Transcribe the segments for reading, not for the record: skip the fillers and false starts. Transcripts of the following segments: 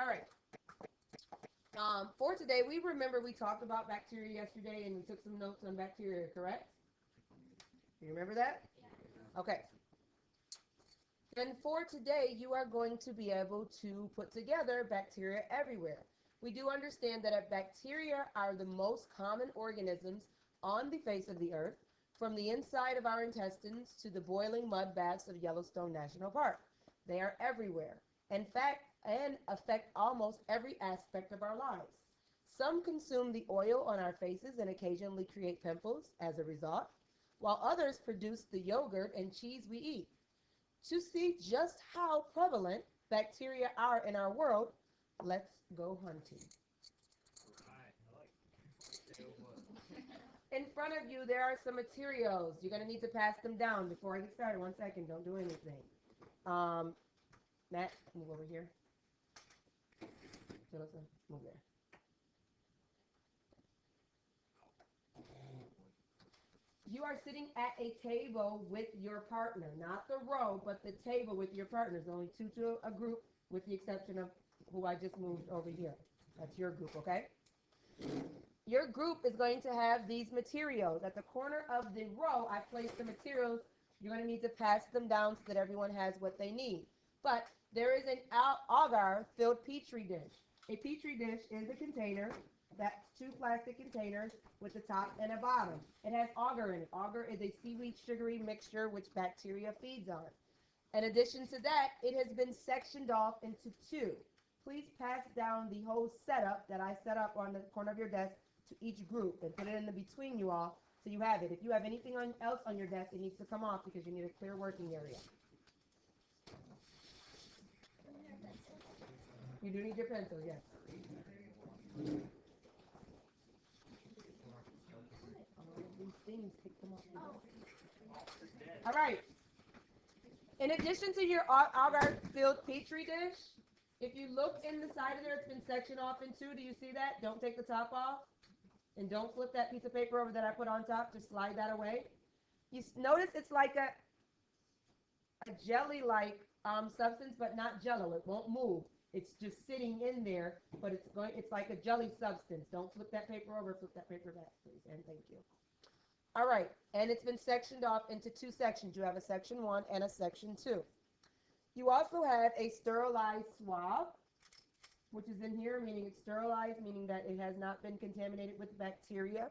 All right. For today, we remember we talked about bacteria yesterday and we took some notes on bacteria, correct? You remember that? Okay. And for today, you are going to be able to put together bacteria everywhere. We do understand that bacteria are the most common organisms on the face of the earth, from the inside of our intestines to the boiling mud baths of Yellowstone National Park. They are everywhere. In fact, and affect almost every aspect of our lives. Some consume the oil on our faces and occasionally create pimples as a result, while others produce the yogurt and cheese we eat. To see just how prevalent bacteria are in our world, let's go hunting. In front of you, there are some materials. You're going to need to pass them down before I get started. 1 second, don't do anything. Matt, move over here. Jonathan, move there. You are sitting at a table with your partner, not the row, but the table with your partners. Only two to a group, with the exception of who I just moved over here. That's your group, okay? Your group is going to have these materials. At the corner of the row, I placed the materials. You're going to need to pass them down so that everyone has what they need. But there is an agar-filled petri dish. A petri dish is a container. That's two plastic containers with a top and a bottom. It has agar in it. Agar is a seaweed sugary mixture which bacteria feeds on. In addition to that, it has been sectioned off into two. Please pass down the whole setup that I set up on the corner of your desk to each group and put it in the between you all so you have it. If you have anything else on your desk, it needs to come off because you need a clear working area. You do need your pencils, yes. These things take them off. All right. In addition to your agar-filled petri dish, if you look in the side of there, it's been sectioned off in two. Do you see that? Don't take the top off. And don't flip that piece of paper over that I put on top. Just slide that away. You notice it's like a jelly-like substance, but not jello. It won't move. It's just sitting in there, but it's like a jelly substance. Don't flip that paper over. Flip that paper back, please. And thank you. All right. And it's been sectioned off into two sections. You have a section 1 and a section 2. You also have a sterilized swab, which is in here, meaning it's sterilized, meaning that it has not been contaminated with bacteria.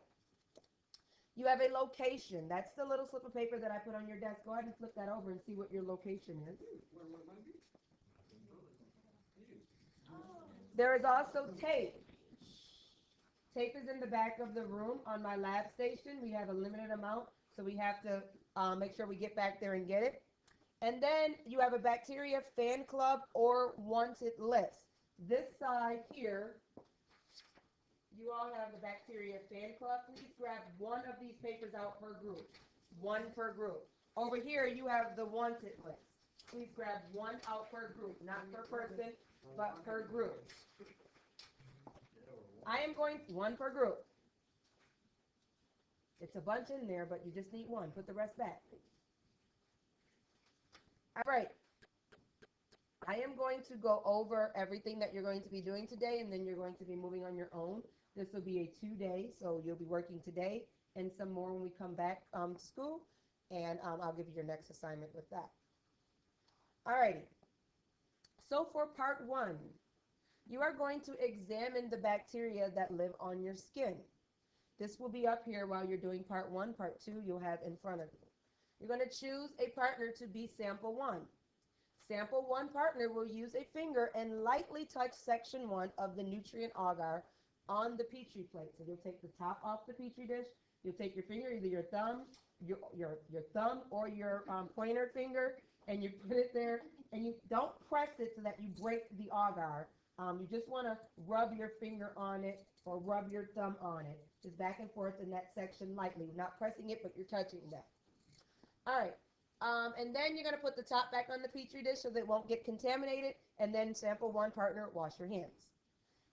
You have a location. That's the little slip of paper that I put on your desk. Go ahead and flip that over and see what your location is. There is also tape. Tape is in the back of the room on my lab station. We have a limited amount, so we have to make sure we get back there and get it. And then you have a bacteria fan club or wanted list. This side here, you all have the bacteria fan club. Please grab one of these papers out per group. One per group. Over here, you have the wanted list. Please grab one out per group, not per person, but per group. I am going one per group. It's a bunch in there, but you just need one. Put the rest back. All right. I am going to go over everything that you're going to be doing today, and then you're going to be moving on your own. This will be a 2-day, so you'll be working today and some more when we come back to school, and I'll give you your next assignment with that. All righty. So for part 1, you are going to examine the bacteria that live on your skin. This will be up here while you're doing part 1. Part 2 you'll have in front of you. You're going to choose a partner to be sample 1. Sample 1 partner will use a finger and lightly touch section 1 of the nutrient agar on the petri plate. So you'll take the top off the petri dish. You'll take your finger, either your thumb, your thumb or your pointer finger, and you put it there. And you don't press it so that you break the agar. You just want to rub your finger on it or rub your thumb on it. Just back and forth in that section lightly. Not pressing it, but you're touching that. All right. And then you're going to put the top back on the petri dish so that it won't get contaminated. And then sample 1 partner, wash your hands.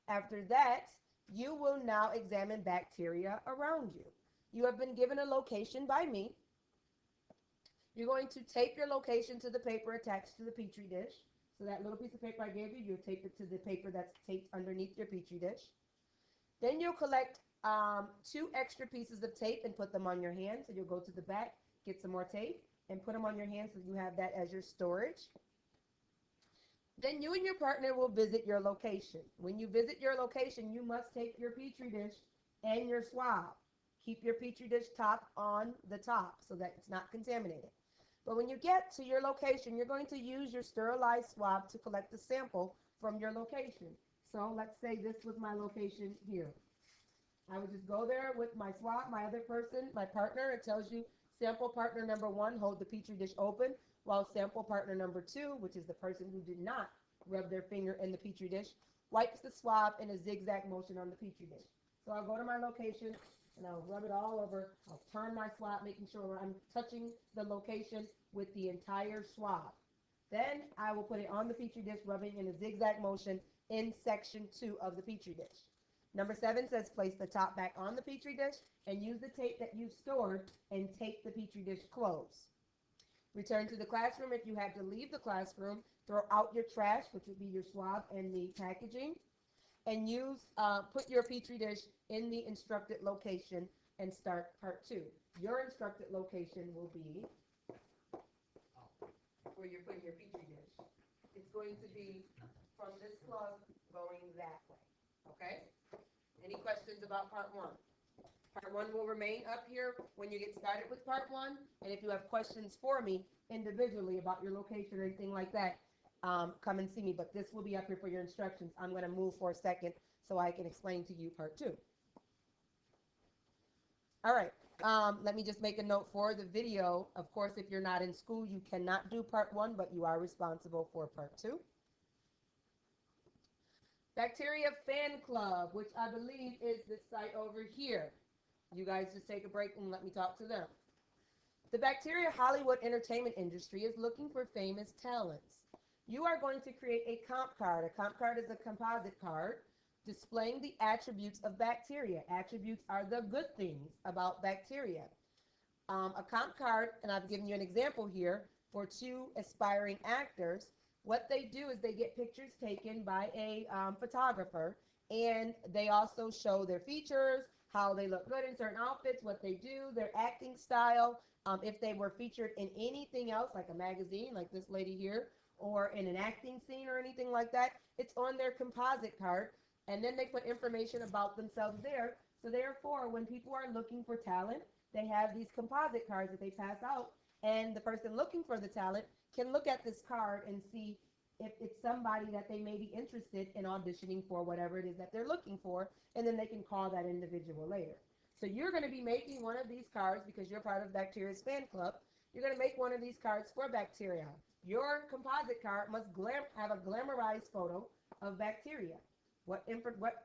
After that, you will now examine bacteria around you. You have been given a location by me. You're going to tape your location to the paper attached to the petri dish So that little piece of paper I gave you, you'll tape it to the paper that's taped underneath your Petri dish. Then you'll collect 2 extra pieces of tape and put them on your hand. So you'll go to the back, get some more tape, and put them on your hand so you have that as your storage. Then you and your partner will visit your location. When you visit your location, you must take your Petri dish and your swab. Keep your Petri dish top on the top so that it's not contaminated. But when you get to your location, you're going to use your sterilized swab to collect the sample from your location. So let's say this was my location here. I would just go there with my swab, my other person, my partner. It tells you sample partner number 1, hold the Petri dish open, while sample partner number 2, which is the person who did not rub their finger in the Petri dish, wipes the swab in a zigzag motion on the Petri dish. So I'll go to my location and I'll rub it all over. I'll turn my swab, making sure I'm touching the location with the entire swab. Then I will put it on the Petri dish, rubbing in a zigzag motion in section 2 of the Petri dish. Number 7 says place the top back on the Petri dish and use the tape that you've stored and tape the Petri dish closed. Return to the classroom. If you have to leave the classroom, throw out your trash, which would be your swab and the packaging, and put your Petri dish in the instructed location and start part 2. Your instructed location will be where you're putting your Petri dish. It's going to be from this plug going that way. Okay? Any questions about part 1? Part 1 will remain up here when you get started with part 1. And if you have questions for me individually about your location or anything like that, come and see me. But this will be up here for your instructions. I'm going to move for a second so I can explain to you part 2. All right. Let me just make a note for the video. Of course, if you're not in school, you cannot do part 1, but you are responsible for part 2. Bacteria Fan Club, which I believe is this site over here. You guys just take a break and let me talk to them. The Bacteria Hollywood entertainment industry is looking for famous talents. You are going to create a comp card. A comp card is a composite card displaying the attributes of bacteria. Attributes are the good things about bacteria. A comp card, and I've given you an example here for 2 aspiring actors. What they do is they get pictures taken by a photographer, and they also show their features, how they look good in certain outfits, what they do, their acting style. If they were featured in anything else, like a magazine, like this lady here, or in an acting scene or anything like that, it's on their composite card, and then they put information about themselves there. So therefore, when people are looking for talent, they have these composite cards that they pass out, and the person looking for the talent can look at this card and see if it's somebody that they may be interested in auditioning for, whatever it is that they're looking for, and then they can call that individual later. So you're going to be making one of these cards because you're part of Bacteria's fan club. You're going to make one of these cards for bacteria. Your composite card must have a glamorized photo of bacteria. What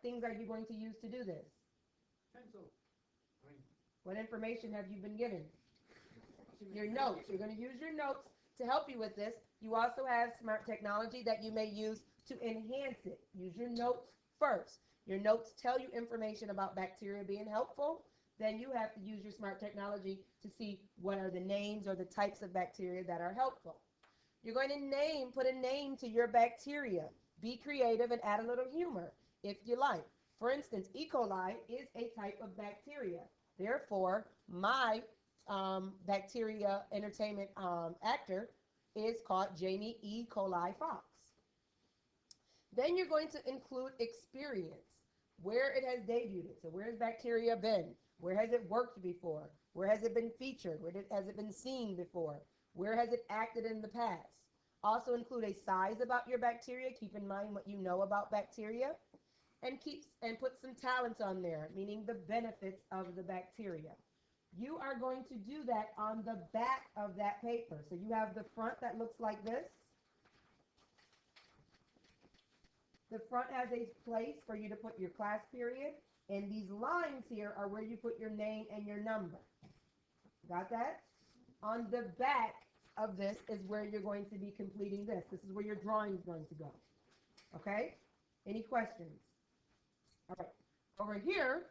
things are you going to use to do this? Pencil. What information have you been given? Your notes. You're going to use your notes to help you with this. You also have smart technology that you may use to enhance it. Use your notes first. Your notes tell you information about bacteria being helpful. Then you have to use your smart technology to see what are the names or the types of bacteria that are helpful. You're going to put a name to your bacteria. Be creative and add a little humor if you like. For instance, E. coli is a type of bacteria. Therefore, my bacteria entertainment actor is called Jamie E. coli Fox. Then you're going to include experience, where it has debuted. So where has bacteria been? Where has it worked before? Where has it been featured? Where has it been seen before? Where has it acted in the past? Also include a size about your bacteria. Keep in mind what you know about bacteria. And put some talents on there, meaning the benefits of the bacteria. You are going to do that on the back of that paper. So you have the front that looks like this. The front has a place for you to put your class period, and these lines here are where you put your name and your number. Got that? On the back of this is where you're going to be completing this. This is where your drawing is going to go. Okay? Any questions? All right. Over here,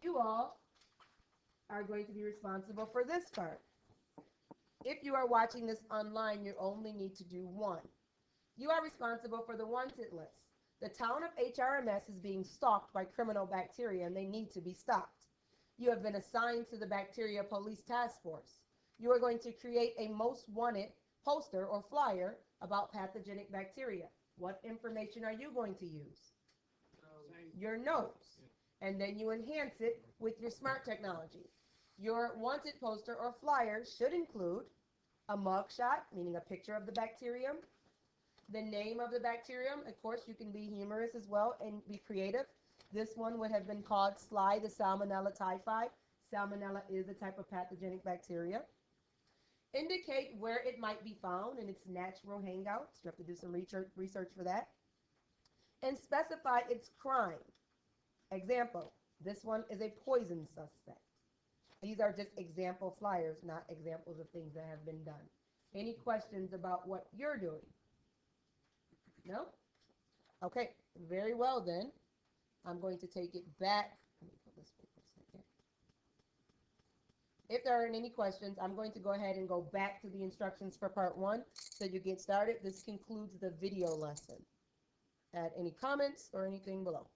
you all are going to be responsible for this part. If you are watching this online, you only need to do one. You are responsible for the wanted list. The town of HRMS is being stalked by criminal bacteria and they need to be stopped. You have been assigned to the Bacteria Police Task Force. You are going to create a most wanted poster or flyer about pathogenic bacteria. What information are you going to use? Your nose. And then you enhance it with your smart technology. Your wanted poster or flyer should include a mugshot, meaning a picture of the bacterium, the name of the bacterium. Of course, you can be humorous as well and be creative. This one would have been called Sly the Salmonella typhi. Salmonella is a type of pathogenic bacteria. Indicate where it might be found in its natural hangouts. You have to do some research for that. And specify its crime. Example, this one is a poison suspect. These are just example flyers, not examples of things that have been done. Any questions about what you're doing? No? Okay, very well then. I'm going to take it back. Let me put this for a second. If there aren't any questions, I'm going to go ahead and go back to the instructions for part 1 so you get started. This concludes the video lesson. Add any comments or anything below.